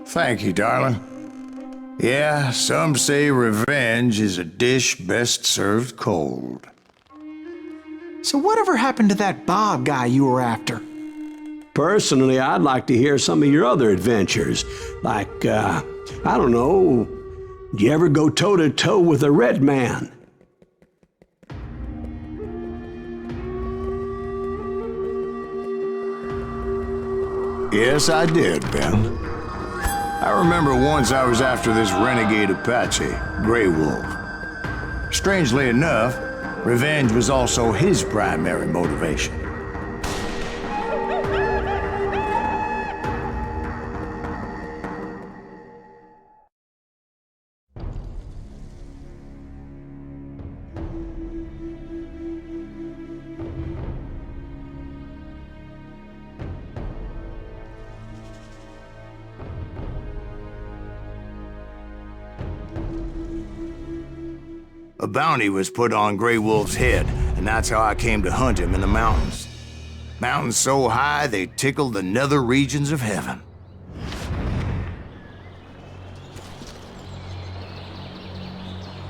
Thank you, darling. Yeah, some say revenge is a dish best served cold. So whatever happened to that Bob guy you were after? Personally, I'd like to hear some of your other adventures. Like, I don't know, did you ever go toe-to-toe with a red man? Yes, I did, Ben. I remember once I was after this renegade Apache, Grey Wolf. Strangely enough, revenge was also his primary motivation. A bounty was put on Grey Wolf's head, and that's how I came to hunt him in the mountains. Mountains so high they tickled the nether regions of heaven.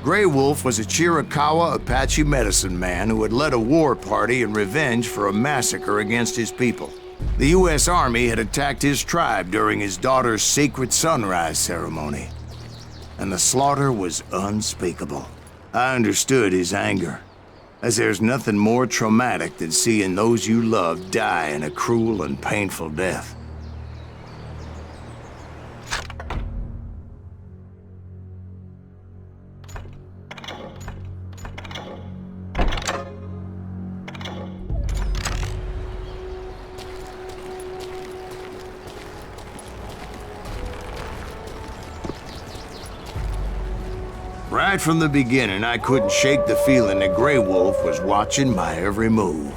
Grey Wolf was a Chiricahua Apache medicine man who had led a war party in revenge for a massacre against his people. The U.S. Army had attacked his tribe during his daughter's sacred sunrise ceremony, and the slaughter was unspeakable. I understood his anger, as there's nothing more traumatic than seeing those you love die in a cruel and painful death. Right from the beginning, I couldn't shake the feeling that Grey Wolf was watching my every move.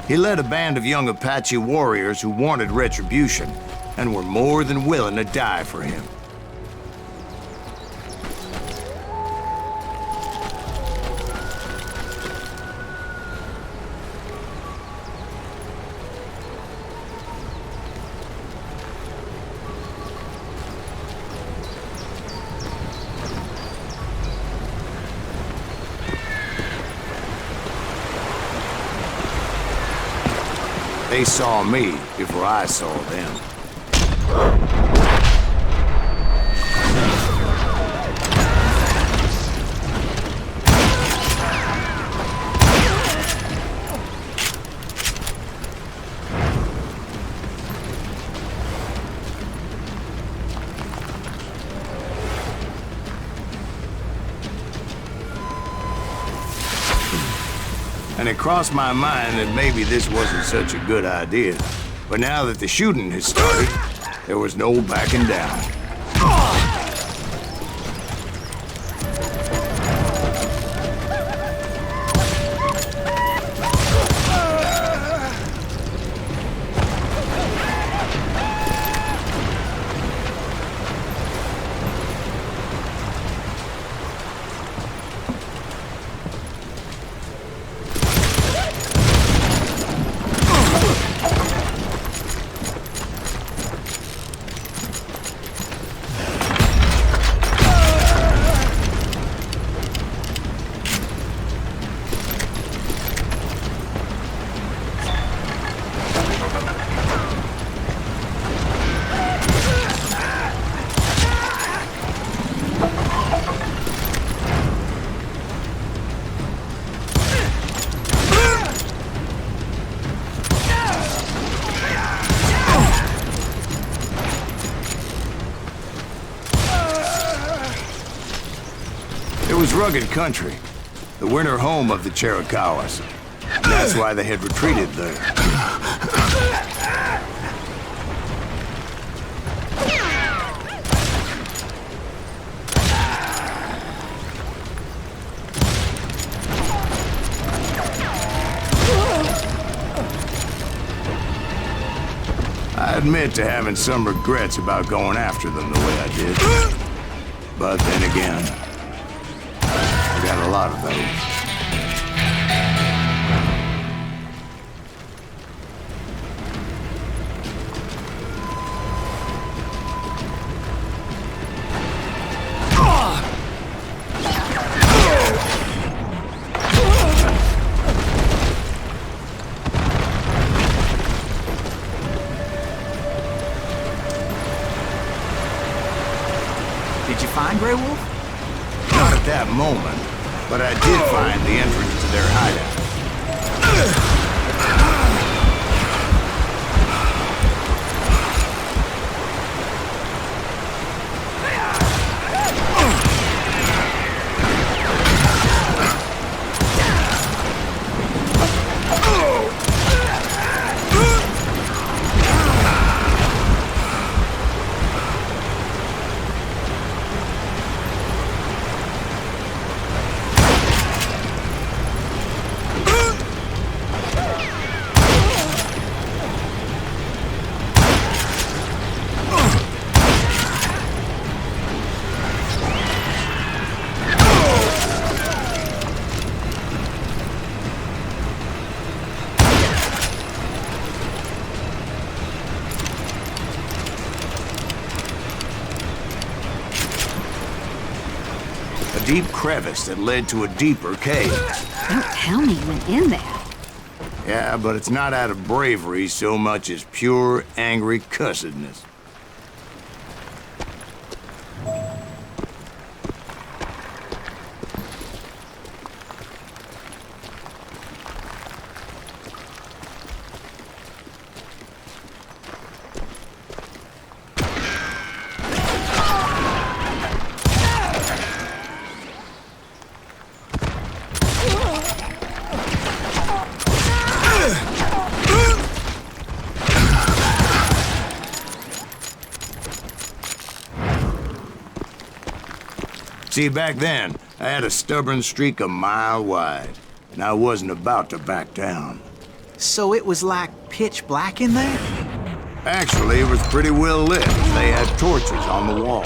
He led a band of young Apache warriors who wanted retribution and were more than willing to die for him. They saw me before I saw them. And it crossed my mind that maybe this wasn't such a good idea. But now that the shooting had started, there was no backing down. It was rugged country, the winter home of the Chiricahuas. That's why they had retreated there. I admit to having some regrets about going after them the way I did. But then again, I got a lot of those. Did you find Grey Wolf? Not at that moment, but I did find the entrance to their hideout. A deep crevice that led to a deeper cave. Don't tell me you went in there. Yeah, but it's not out of bravery so much as pure, angry cussedness. See, back then, I had a stubborn streak a mile wide, and I wasn't about to back down. So it was like pitch black in there? Actually, it was pretty well lit. They had torches on the wall.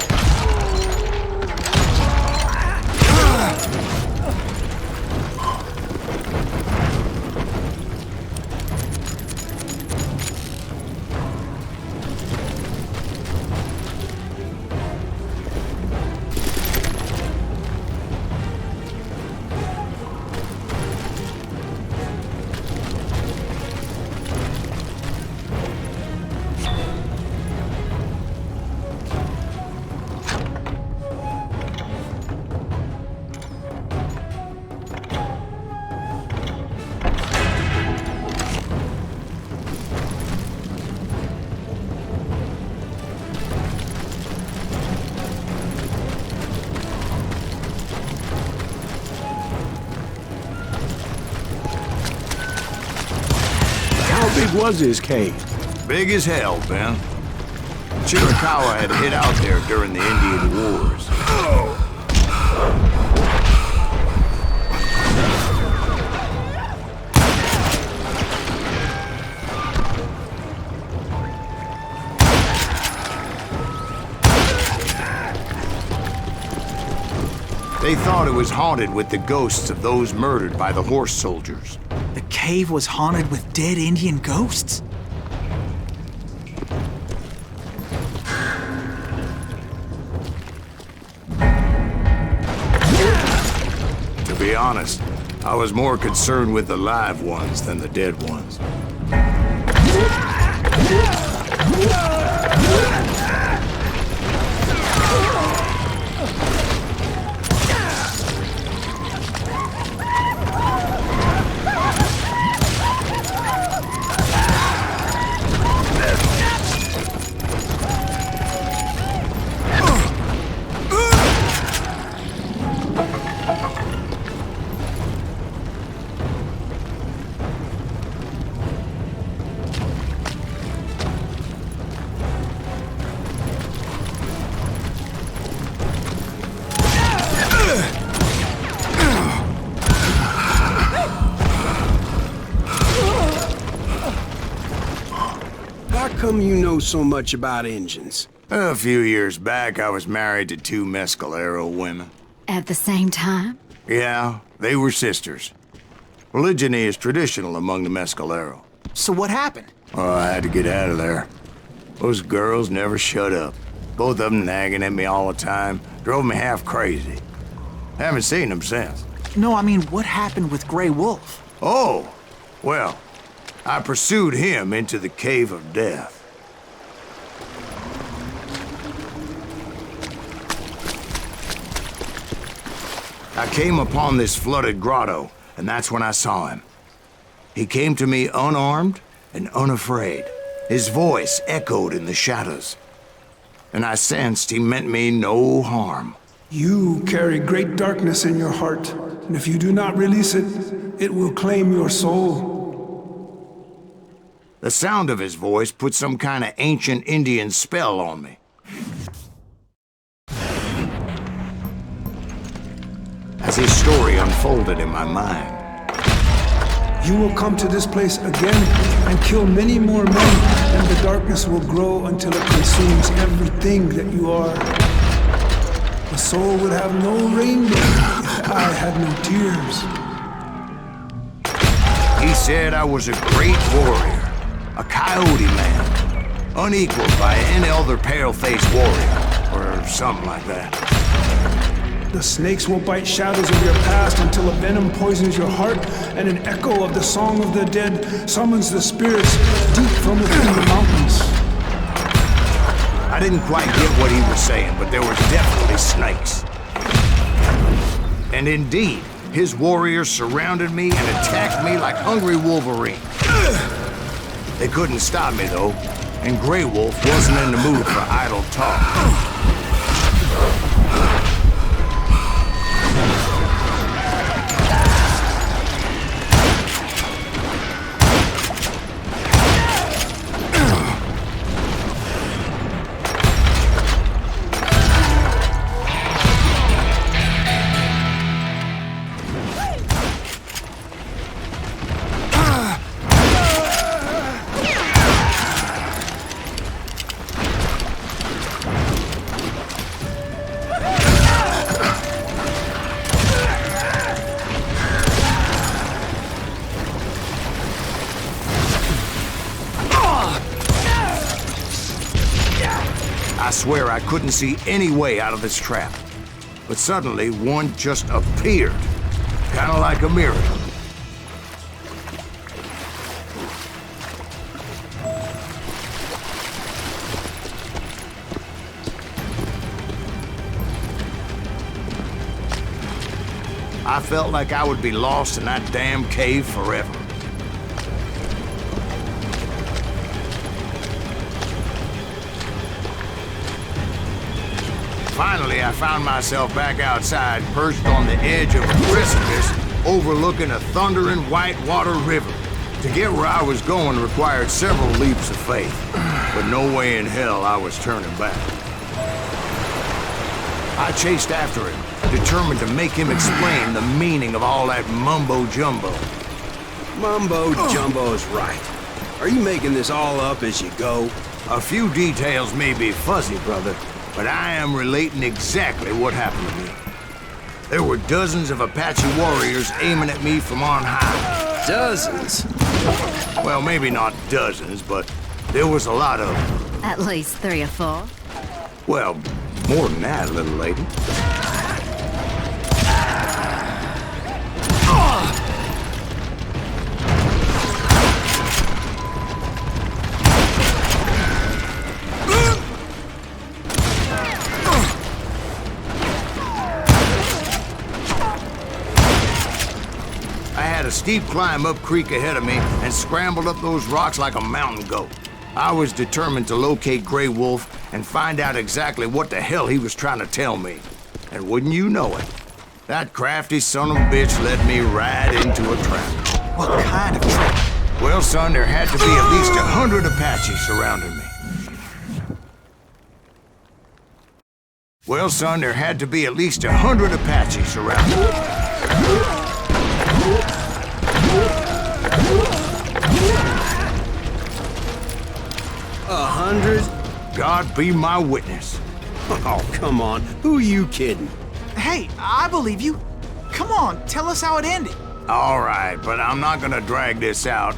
How big was his cave? Big as hell, Ben. Chiricahua had hid out there during the Indian Wars. They thought it was haunted with the ghosts of those murdered by the horse soldiers. The cave was haunted with dead Indian ghosts? To be honest, I was more concerned with the live ones than the dead ones. How come you know so much about engines? A few years back, I was married to two Mescalero women. At the same time? Yeah, they were sisters. Polygyny is traditional among the Mescalero. So what happened? Oh, I had to get out of there. Those girls never shut up. Both of them nagging at me all the time. Drove me half crazy. Haven't seen them since. No, I mean, what happened with Grey Wolf? Oh, well, I pursued him into the Cave of Death. I came upon this flooded grotto, and that's when I saw him. He came to me unarmed and unafraid. His voice echoed in the shadows, and I sensed he meant me no harm. You carry great darkness in your heart, and if you do not release it, it will claim your soul. The sound of his voice put some kind of ancient Indian spell on me. As his story unfolded in my mind, You will come to this place again and kill many more men, and the darkness will grow until it consumes everything that you are. The soul would have no rainbow if I had no tears. he said I was a great warrior, a coyote man, unequaled by any other pale-faced warrior, or something like that. The snakes will bite shadows of your past until a venom poisons your heart, and an echo of the song of the dead summons the spirits deep from within the mountains. I didn't quite get what he was saying, but there were definitely snakes. And indeed, his warriors surrounded me and attacked me like hungry wolverines. They couldn't stop me, though, and Grey Wolf wasn't in the mood for idle talk. I swear I couldn't see any way out of this trap. But suddenly, one just appeared. Kind of like a miracle. I felt like I would be lost in that damn cave forever. Finally, I found myself back outside, perched on the edge of a precipice, overlooking a thundering whitewater river. To get where I was going required several leaps of faith, but no way in hell I was turning back. I chased after him, determined to make him explain the meaning of all that mumbo-jumbo. Mumbo-jumbo's right. Are you making this all up as you go? A few details may be fuzzy, brother, but I am relating exactly what happened to me. There were dozens of Apache warriors aiming at me from on high. Dozens? Well, maybe not dozens, but there was a lot of them. At least 3 or 4. Well, more than that, little lady. A steep climb up creek ahead of me and scrambled up those rocks like a mountain goat. I was determined to locate Grey Wolf and find out exactly what the hell he was trying to tell me. And wouldn't you know it, that crafty son of a bitch led me right into a trap. What kind of trap? Well, son, there had to be at least 100 Apaches surrounding me. Well, son, there had to be at least 100 Apaches surrounding me. 100? God be my witness. Oh, come on. Who are you kidding? Hey, I believe you. Come on, tell us how it ended. All right, but I'm not gonna drag this out.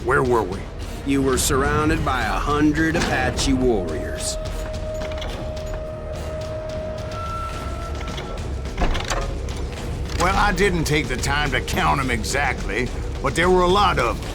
Where were we? You were surrounded by 100 Apache warriors. Well, I didn't take the time to count them exactly, but there were a lot of them.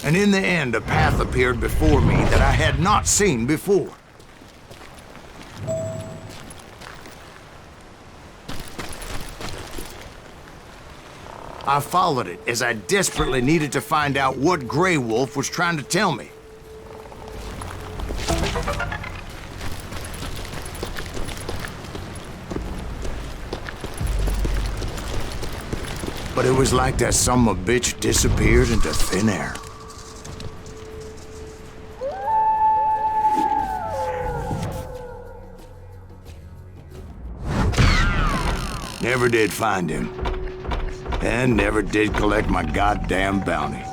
And in the end, a path appeared before me that I had not seen before. I followed it as I desperately needed to find out what Grey Wolf was trying to tell me. But it was like that son of a bitch disappeared into thin air. Never did find him. And never did collect my goddamn bounty.